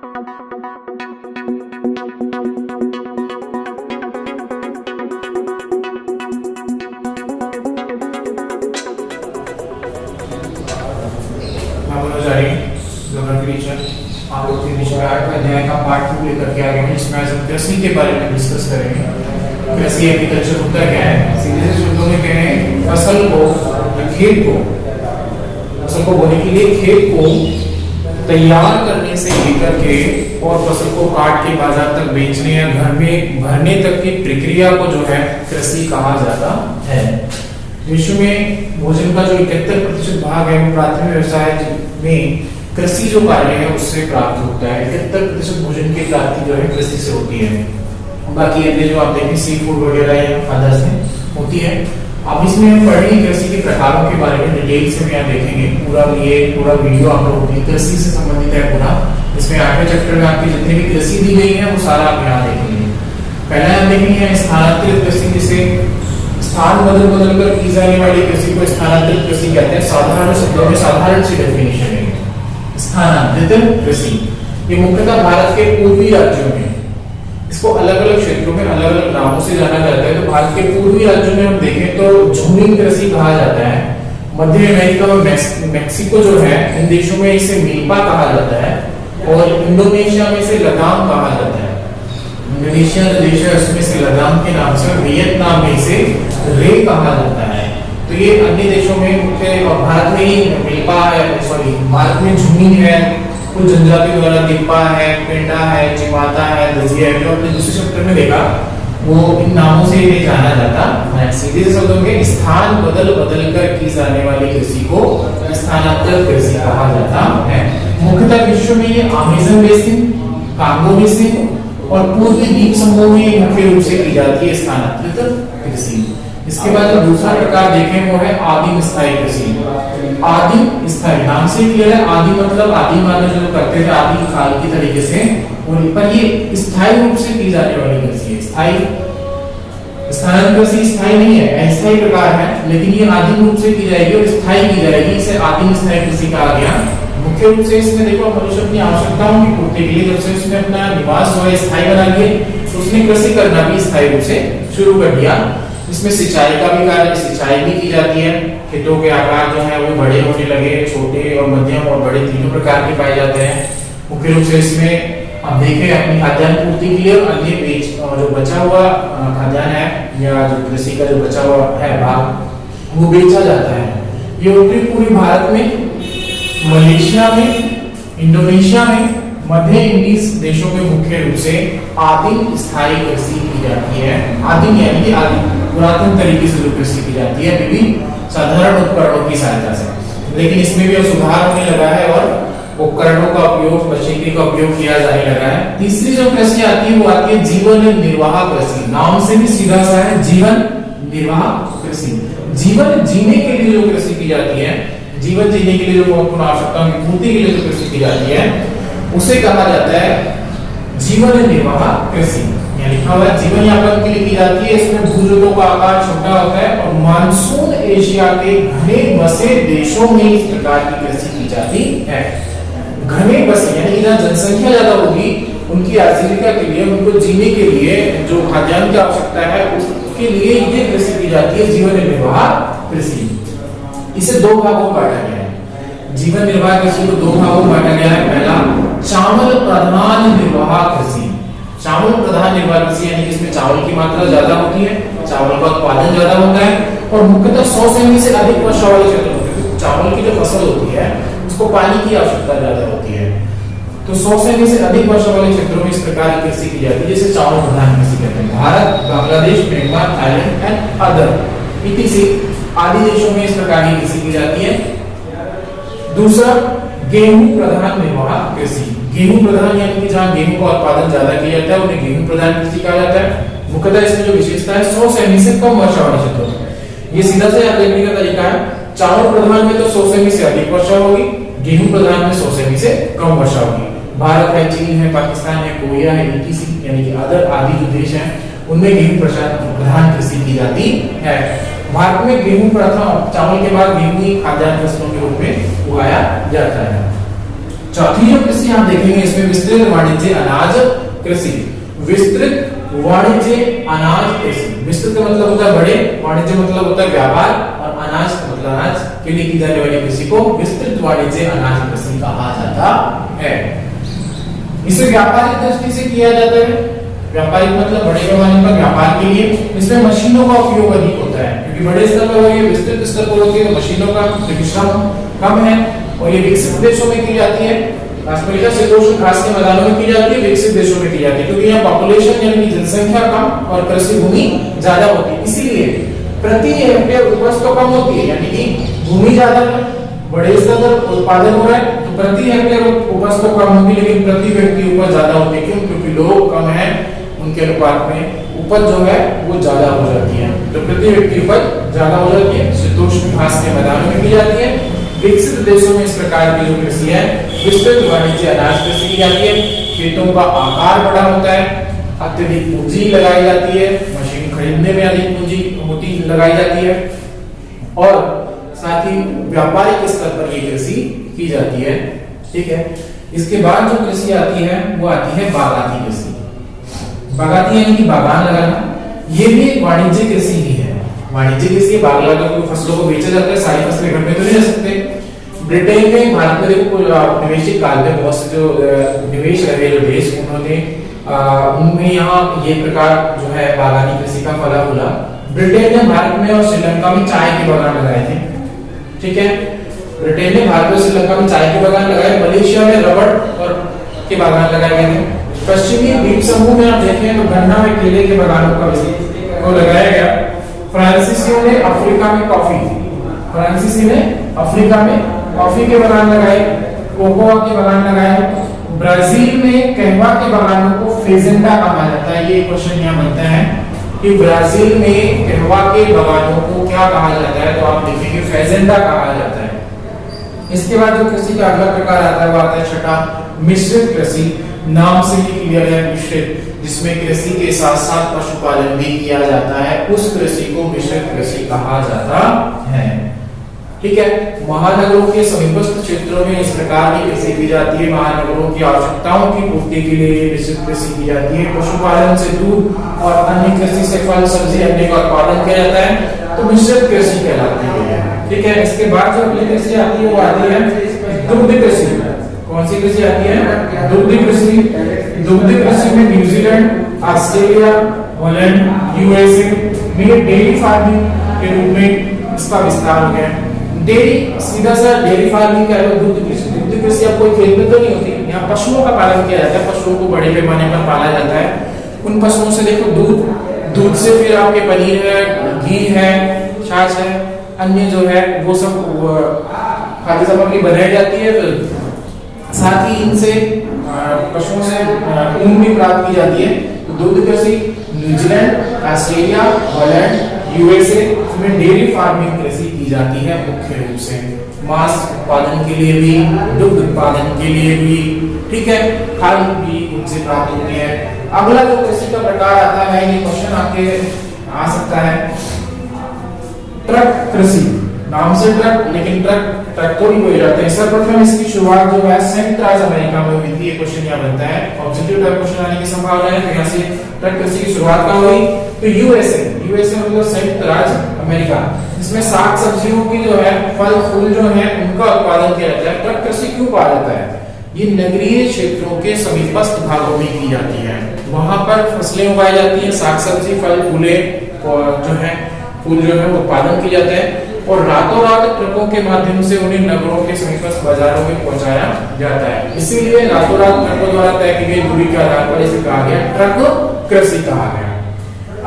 आप लोग के विषय 8 अध्याय का पार्ट 2 लेकर के आ गए हैं, जिसमें आज हम कृषि के बारे में डिस्कस करेंगे। कृषि एग्रीकल्चर होता क्या है? सीधे से शब्दों में कहें, फसल को या खेत को, फसल को बोने के लिए खेत को तैयार करने से लेकर के और फसल को काट के बाजार तक बेचने या घर में भरने तक की प्रक्रिया को जो है कृषि कहा जाता है। विश्व में भोजन का जो 71% भाग है वो प्राथमिक व्यवसाय में कृषि जो कार्य है उससे प्राप्त होता है। 71% भोजन की प्राप्ति जो है कृषि से होती है। बाकी अन्य जो आप देखें सी फूड वगैरह या अदर्स में होती है। अब इसमें हम पढ़ेंगे कृषि के प्रकारों के बारे में डिटेल से हम यहाँ देखेंगे। पूरा वीडियो आप लोगों की कृषि से संबंधित है पूरा। इसमें 8वें चैप्टर में आपकी जितनी भी कृषि दी गई है वो सारा आप यहाँ देखेंगे। पहला हम देखेंगे स्थानांतरित कृषि, जिसे स्थान बदल कर की जाने वाली कृषि को स्थानांतरित कृषि कहते हैं। साधारण शब्दों में साधारण सी डेफिनेशन है स्थानांतरित कृषि। ये मुख्यतः भारत के पूर्वी राज्यों में, इसको अलग अलग क्षेत्रों में अलग अलग नामों से जाना जाता है। तो भारत के पूर्वी राज्यों में हम देखें तो झूमिंग कृषि कहा जाता है। मध्य अमेरिका और मैक्सिको जो है, इन देशों में इसे मिल्पा कहा जाता है। और इंडोनेशिया में इसे लगाम कहा जाता है। इंडोनेशिया जो देश है उसमें से लगाम के नाम से, वियतनाम में इसे रे कहा जाता है। तो ये अन्य देशों में मुख्य, और भारत में ही मिल्पा है, सॉरी भारत में झूमिंग है, कुछ जनजाति द्वारा दिप्पा है, पेंडा है, चिमाता है, दजिया है। जो आपने दूसरे चैप्टर में देखा वो इन नामों से ये जाना जाता है। सीधे से शब्दों में स्थान बदल कर की जाने वाली कृषि को स्थानांतरित कृषि कहा जाता है। मुख्यतः विश्व में ये अमेज़न बेसिन, कांगो बेसिन और पूर्वी द्वीप समूह में मुख्य रूप से की जाती है स्थानांतरित कृषि। इसके बाद जो दूसरा प्रकार देखें वो है आदिम स्थायी कृषि। आदिम स्थायी नाम से क्लियर है, आदि मतलब आदि मानव जो करते थे आदि काल की तरीके से, पर ये स्थायी रूप से की जाने वाली कृषि है। स्थायी स्थानांतरित कृषि स्थायी नहीं है, अस्थायी प्रकार है, लेकिन ये आदिम रूप से की जाएगी और स्थायी की जाएगी। इसे आदिम स्थायी कृषि कहा गया। मुख्य रूप से इसमें देखो मनुष्य अपनी आवश्यकताओं की पूर्ति के लिए जब से उसने अपना निवास जो है स्थायी बना लिया, तो उसने कृषि करना भी स्थायी रूप से शुरू कर दिया। इसमें सिंचाई का भी कार्य, सिंचाई भी की जाती है। खेतों के आकार जो है वो बड़े होने लगे, छोटे और मध्यम और बड़े तीनों प्रकार के पाए जाते हैं। मुख्य रूप से इसमें हम देखें अपनी खाद्यान्न पूर्ति के लिए अन्य बेच जो बचा हुआ खाद्यान्न है या जो कृषि का जो बचा हुआ है भाग वो बेचा जाता है। ये उत्तरी पूर्वी भारत में, मलेशिया में, इंडोनेशिया में, मध्य इंडीज देशों में मुख्य रूप से आदिम स्थायी कृषि की जाती है। आदिम यानी कि आदिम पुरातन तरीके से जो कृषि की जाती है विभिन्न साधारण उपकरणों की सहायता से। लेकिन इसमें भी अब सुधार होने लगा है और उपकरणों का उपयोग, मशीनरी का उपयोग किया जाने लगा है। तीसरी जो कृषि आती है वो आती है जीवन निर्वाह कृषि। नाम से भी सीधा सा है, जीवन निर्वाह कृषि। जीवन जीने के लिए जो कृषि की जाती है, जीवन जीने के लिए जो महत्वपूर्ण आवश्यकताओं की पूर्ति के लिए जो कृषि की जाती है उसे कहा जाता है जीवन निर्वाह कृषि। यहाँ लिखा हुआ है जीवन यापन के लिए की जाती है। इसमें भूजलों का आकार छोटा होता है और मानसून एशिया के घने बसे देशों में इस प्रकार की कृषि की जाती है। घने बसे यानी जहाँ जनसंख्या ज्यादा होगी उनकी आजीविका के लिए, उनको जीने के लिए जो खाद्यान्न की आवश्यकता है उसके लिए ये कृषि की जाती है जीवन निर्वाह कृषि। इसे दो भागों में बांटा गया है। जीवन निर्वाह कृषि को दो भागों में बांटा गया है। पहला चावल प्रधान निर्वाह कृषि। चावल प्रधान निर्वाह कृषि यानी कि इसमें चावल की मात्रा ज्यादा होती है, चावल का उत्पादन ज्यादा होता है और मुख्यतः 100 सेमी से अधिक वर्षा वाले क्षेत्र होते हैं। चावल की जो फसल होती है उसको पानी की आवश्यकता ज्यादा होती है, तो 100 सेमी से अधिक वर्षा वाले क्षेत्रों में इस प्रकार की कृषि की जाती है जिसे चावल प्रधान कृषि कहते हैं। Bharat, Bangladesh, Myanmar, Thailand and other इत्यादि आदि देशों में इस प्रकार की कृषि की जाती है। दूसरा गेहूं प्रधान निर्वाह कृषि। गेहूं प्रधान यानी कि जहां गेहूं का उत्पादन ज्यादा किया जाता है उन्हें गेहूं प्रधान कृषि कहा जाता है। मुख्यतः इसमें जो विशेषता है 100 सेमी से कम वर्षा वाले क्षेत्रों। ये सीधा सा याद रखने का तरीका है। चावल प्रधान में तो 100 सेमी से अधिक वर्षा होगी, गेहूं प्रधान में 100 सेमी से कम वर्षा होगी। भारत है, चीन है, पाकिस्तान है, कोरिया है, ईटीसी यानी कि अदर आदि जो देश हैं उनमें गेहूं प्रधान कृषि की जाती है। भारत में गेहूं प्रथम, चावल के बाद गेहूं ही खाद्यान्न फसलों के रूप में उगाया जाता है। चौथी जो कृषि आप देखेंगे इसमें विस्तृत वाणिज्य अनाज कृषि। विस्तृत वाणिज्य अनाज कृषि, विस्तृत का मतलब होता है बड़े, वाणिज्य मतलब होता है व्यापार, और अनाज का मतलब अनाज के लिए की जाने वाली कृषि को विस्तृत वाणिज्य अनाज कृषि कहा जाता है। इसे व्यापारिक दृष्टि से किया जाता है, व्यापारिक मतलब बड़े पैमाने पर व्यापार के लिए। इसमें मशीनों का उपयोग अधिक होता है, क्योंकि बड़े स्तर पर होगी, विस्तृत स्तर पर होती है तो मशीनों का श्रम कम है, और ये विकसित देशों में की जाती है। अफ्रीका शीतोष्ण घास के मैदानों में की जाती है, विकसित देशों में की जाती है, क्योंकि यहाँ पॉपुलेशन यानी जनसंख्या कम और कृषि भूमि ज्यादा होती है, इसीलिए प्रति हेक्टेयर उपज तो कम होती है, यानी कि भूमि ज्यादा है, बड़े स्तर पर उत्पादन हो रहा है, तो प्रति हेक्टेयर उपज तो कम होगी, लेकिन प्रति व्यक्ति उपज ज्यादा होती है। क्यों? क्योंकि लोग कम है, उनके अनुपात में उपज जो है वो ज्यादा हो जाती है, तो प्रति व्यक्ति उपज ज्यादा हो जाती है। शीतोष्ण घास के मैदानों में की जाती है। विकसित देशों में इस प्रकार की जो कृषि है विस्तृत वाणिज्य अनाज कृषि की जाती है। खेतों का आकार बड़ा होता है, अत्यधिक पूंजी लगाई जाती है, मशीन खरीदने में अधिक पूंजी लगाई जाती है, और साथ ही व्यापारिक स्तर पर ये कृषि की जाती है। ठीक है, इसके बाद जो कृषि आती है वो आती है बागाती कृषि। बागाती यानी कि बागान लगाना, ये भी एक वाणिज्य कृषि ही है। वाणिज्य कृषि बाग लगाकर फसलों को बेचा जाता है, सारी फसलें घर में तो नहीं रह सकते। ब्रिटेन में, भारत में देखो निवेशित काल में बहुत से जो निवेश रहे जो देश, उन्होंने उनमें यहाँ ये प्रकार जो है बागानी कृषि का फला फूला। ब्रिटेन ने भारत में और श्रीलंका में चाय के बागान लगाए थे। ठीक है, ब्रिटेन ने भारत और श्रीलंका में चाय के बागान लगाए, मलेशिया में रबड़ और के बागान लगाए गए थे। पश्चिमी द्वीप समूह में आप देखें तो गन्ना में केले के बागानों को लगाया गया। फ्रांसीसियों ने अफ्रीका में कॉफी, फ्रांसीसी ने अफ्रीका में कॉफी के बागान लगाए, कोकोआ के बागान लगाए। ब्राजील में कहवा के बागानों को फेजेंडा कहा जाता है। ये क्वेश्चन यहाँ बनता है कि ब्राजील में कहवा के बागानों को क्या कहा जाता है, तो आप देखेंगे फेजेंडा कहा जाता है। इसके बाद जो कृषि का अगला प्रकार आता है वो आता है छठा मिश्रित कृषि। नाम से ही क्लियर है मिश्रित, जिसमें कृषि के साथ साथ पशुपालन भी किया जाता है, उस कृषि को मिश्रित कृषि कहा जाता है। ठीक है, महानगरों के समीपस्थ क्षेत्रों में इस प्रकार की कृषि की जाती है। महानगरों की आवश्यकताओं की पूर्ति के लिए मिश्रित कृषि की जाती है। पशुपालन से दूध और अन्य कृषि से फल सब्जी अन्य का उत्पादन किया जाता है, तो मिश्रित कृषि कहलाती है। ठीक है, इसके बाद जो अगली कृषि आती है वो आती है दुग्ध कृषि। कौन सी कृषि आती है? दुग्ध कृषि। दुग्ध कृषि में न्यूजीलैंड, ऑस्ट्रेलिया, हॉलैंड, यूएसए में डेयरी फार्मिंग के रूप में इसका विस्तार हो गया। डेयरी सीधा सा डेयरी फार्मिंग का है दुग्ध कृषि। दुग्ध कृषि अब कोई खेत में तो नहीं होती, यहाँ पशुओं का पालन किया जाता है, पशुओं को बड़े पैमाने पर पाला जाता है। उन पशुओं से देखो दूध से फिर आपके पनीर है, घी है, छाछ है, अन्य जो है वो सब खाद्य सामग्री बनाई जाती है। फिर साथ ही इनसे पशुओं से ऊन भी प्राप्त की जाती है। तो दुग्ध कृषि न्यूजीलैंड, ऑस्ट्रेलिया, हॉलैंड, यूएसए में डेयरी फार्मिंग कृषि की जाती है मुख्य रूप से, मांस उत्पादन के लिए भी, दुग्ध उत्पादन के लिए भी। ठीक है, खाद भी उनसे प्राप्त होती है। अगला जो कृषि का प्रकार आता है, ये क्वेश्चन आपके आ सकता है, ट्रक कृषि। नाम से ट्रक, लेकिन ट्रक तो नहीं हो जाते हैं। सर्वप्रथम इसकी शुरुआत जो है संयुक्त राज्य अमेरिका में हुई थी। ये क्वेश्चन यहाँ बनता है, ऑब्जेक्टिव टाइप क्वेश्चन आने की संभावना है। तो यहाँ से ट्रक कृषि की शुरुआत कहाँ हुई? तो यूएसए मतलब संयुक्त राज्य अमेरिका, जिसमें साग सब्जियों की जो है फल फूल जो है उनका उत्पादन किया जाता है। ट्रक कृषि क्यों कहा जाता है? ये नगरीय क्षेत्रों के समीपस्थ भागों में की जाती है, वहां पर फसलें उगाई जाती हैं, साग सब्जी फल फूले जो है फूल जो है उत्पादन किए जाते हैं, और रातों रात ट्रकों के माध्यम से उन्हें नगरों के समीपस्थ बाजारों में पहुंचाया जाता है। इसीलिए रातों रात ट्रकों द्वारा तय की गई दूरी के आधार पर इसे कहा गया ट्रक कृषि कहा गया।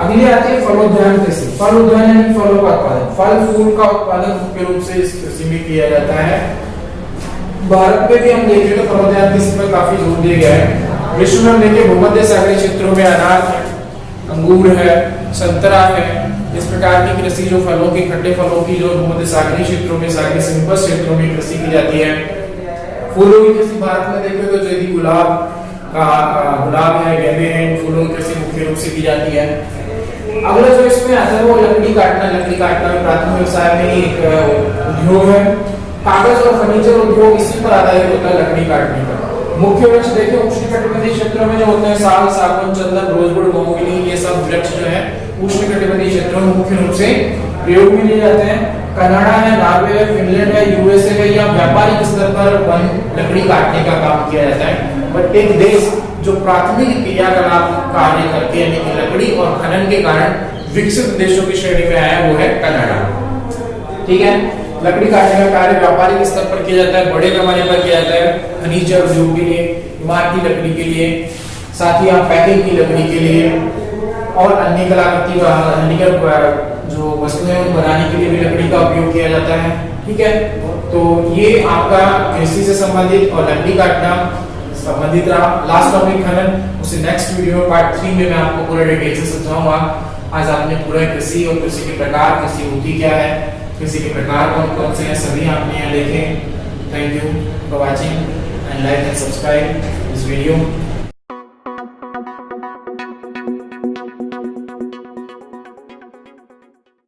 अगली आती है फलोद्यान कृषि। फल उद्यान यानी फलों का उत्पादन, फल फूल का उत्पादन मुख्य रूप से इस कृषि में किया जाता है। भारत में भी हम देखें तो फलोद्यान कृषि पर काफी जोर दिया गया है। विश्व में हम देखें भूमध्य सागरीय क्षेत्रों में अनार है, अंगूर है, संतरा है। इस प्रकार की कृषि जो फलों की, खट्टे फलों की जो भूमध्य सागरीय क्षेत्रों में, सागरीय समीपस्थ क्षेत्रों में कृषि की जाती है। फूलों की कृषि भारत में देखें तो जैसे गुलाब है, गेंदे हैं, फूलों की कृषि मुख्य रूप से की जाती है। अगला जो इसमें आता है वो लकड़ी काटना। लकड़ी काटना प्राथमिक व्यवसाय में एक उद्योग है। कागज और फर्नीचर उद्योग इसी पर आधारित होता है, लकड़ी काटने का। मुख्य वृक्ष देखें उष्णकटिबंधीय क्षेत्रों में जो होते हैं साल, सागौन, चंदन, रोजवुड, महोगनी, ये सब वृक्ष जो है उष्णकटिबंधीय क्षेत्रों में मुख्य रूप से प्रयोग में लिए जाते हैं। कनाडा है, नॉर्वे है, फिनलैंड है, यूएसए है, या व्यापारिक स्तर पर वन लकड़ी काटने का काम किया जाता है। बट एक देश जो प्राथमिक क्रियाकलाप कार्य करके यानी कि लकड़ी और खनन के कारण विकसित देशों की श्रेणी में आया वो है कनाडा। ठीक है, लकड़ी काटने का कार्य व्यापारिक स्तर पर किया जाता है, बड़े पैमाने पर किया जाता है, खनिज उद्योग के लिए, इमारती लकड़ी के लिए, साथ ही आप पैकिंग की लकड़ी के लिए और अन्य कलाकृति जो वस्तुएं बनाने के लिए भी लकड़ी का उपयोग किया जाता है। ठीक है, तो ये आपका कृषि से संबंधित और लकड़ी काटना संबंधित रहा। लास्ट टॉपिक खनन, उसे नेक्स्ट वीडियो पार्ट 3 में मैं आपको पूरा डिटेल से समझाऊंगा। आज आपने पूरा कृषि और कृषि के प्रकार, कृषि होती क्या है, कृषि के प्रकार कौन कौन से हैं, सभी आपने यहाँ देखे। Thank you for watching and like and subscribe this video.